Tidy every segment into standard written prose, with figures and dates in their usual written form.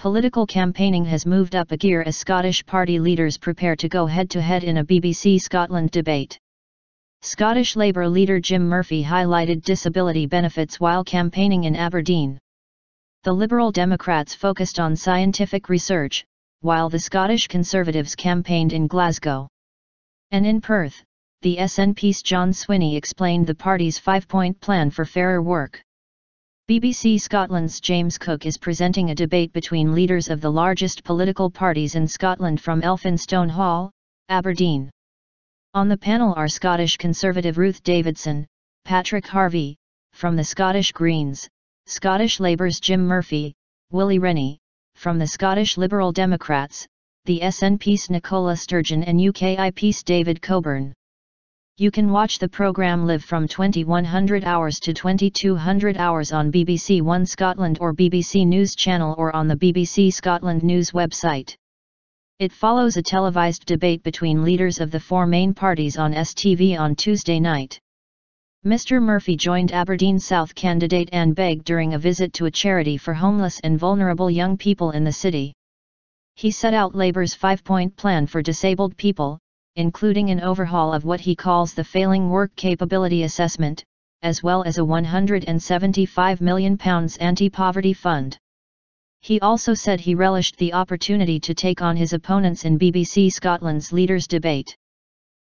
Political campaigning has moved up a gear as Scottish party leaders prepare to go head-to-head in a BBC Scotland debate. Scottish Labour leader Jim Murphy highlighted disability benefits while campaigning in Aberdeen. The Liberal Democrats focused on scientific research, while the Scottish Conservatives campaigned in Glasgow. And in Perth, the SNP's John Swinney explained the party's 5-point plan for fairer work. BBC Scotland's James Cook is presenting a debate between leaders of the largest political parties in Scotland from Elphinstone Hall, Aberdeen. On the panel are Scottish Conservative Ruth Davidson, Patrick Harvie, from the Scottish Greens, Scottish Labour's Jim Murphy, Willie Rennie, from the Scottish Liberal Democrats, the SNP's Nicola Sturgeon and UKIP's David Coburn. You can watch the programme live from 2100 hours to 2200 hours on BBC One Scotland or BBC News Channel or on the BBC Scotland News website. It follows a televised debate between leaders of the four main parties on STV on Tuesday night. Mr Murphy joined Aberdeen South candidate Anne Begg during a visit to a charity for homeless and vulnerable young people in the city. He set out Labour's 5-point plan for disabled people, including an overhaul of what he calls the Failing Work Capability Assessment, as well as a £175 million anti-poverty fund. He also said he relished the opportunity to take on his opponents in BBC Scotland's leaders' debate.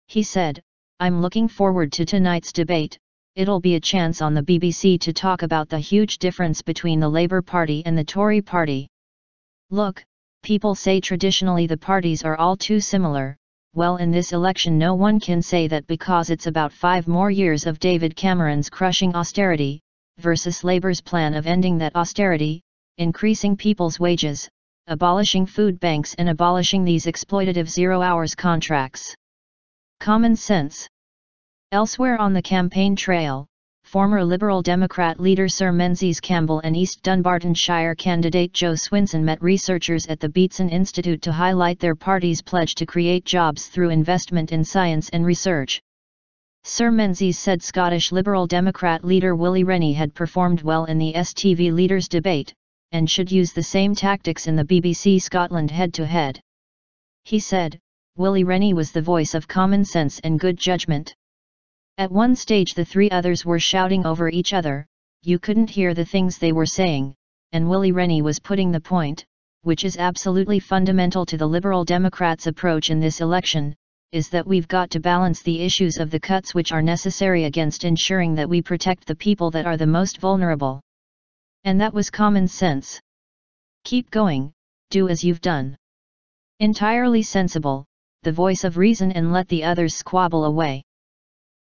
He said, "I'm looking forward to tonight's debate. It'll be a chance on the BBC to talk about the huge difference between the Labour Party and the Tory Party. Look, people say traditionally the parties are all too similar. Well, in this election no one can say that because it's about 5 more years of David Cameron's crushing austerity, versus Labour's plan of ending that austerity, increasing people's wages, abolishing food banks and abolishing these exploitative zero-hours contracts. Common sense." Elsewhere on the campaign trail, former Liberal Democrat leader Sir Menzies Campbell and East Dunbartonshire candidate Joe Swinson met researchers at the Davidson Institute to highlight their party's pledge to create jobs through investment in science and research. Sir Menzies said Scottish Liberal Democrat leader Willie Rennie had performed well in the STV leaders' debate, and should use the same tactics in the BBC Scotland head-to-head. He said, "Willie Rennie was the voice of common sense and good judgment. At one stage the three others were shouting over each other, you couldn't hear the things they were saying, and Willie Rennie was putting the point, which is absolutely fundamental to the Liberal Democrats' approach in this election, is that we've got to balance the issues of the cuts which are necessary against ensuring that we protect the people that are the most vulnerable. And that was common sense. Keep going, do as you've done. Entirely sensible, the voice of reason, and let the others squabble away."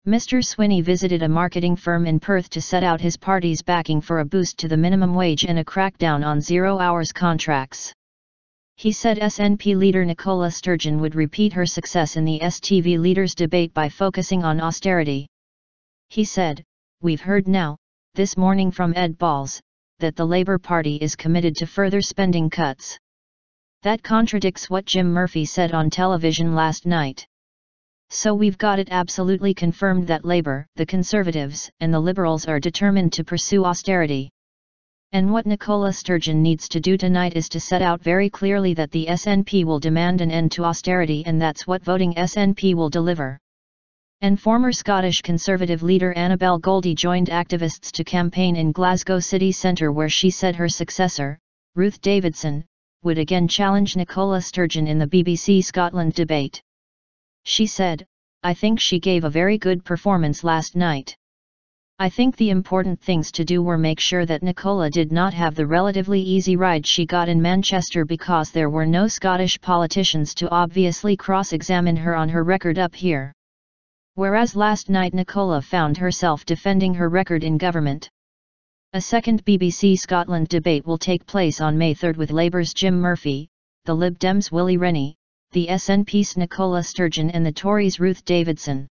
Mr Swinney visited a marketing firm in Perth to set out his party's backing for a boost to the minimum wage and a crackdown on zero-hours contracts. He said SNP leader Nicola Sturgeon would repeat her success in the STV leaders' debate by focusing on austerity. He said, "We've heard now, this morning from Ed Balls, that the Labour Party is committed to further spending cuts. That contradicts what Jim Murphy said on television last night. So we've got it absolutely confirmed that Labour, the Conservatives, and the Liberals are determined to pursue austerity. And what Nicola Sturgeon needs to do tonight is to set out very clearly that the SNP will demand an end to austerity, and that's what voting SNP will deliver." And former Scottish Conservative leader Annabel Goldie joined activists to campaign in Glasgow city centre, where she said her successor, Ruth Davidson, would again challenge Nicola Sturgeon in the BBC Scotland debate. She said, "I think she gave a very good performance last night. I think the important things to do were make sure that Nicola did not have the relatively easy ride she got in Manchester, because there were no Scottish politicians to obviously cross-examine her on her record up here. Whereas last night Nicola found herself defending her record in government." A second BBC Scotland debate will take place on May 3 with Labour's Jim Murphy, the Lib Dems' Willie Rennie, the SNP's Nicola Sturgeon and the Tories' Ruth Davidson.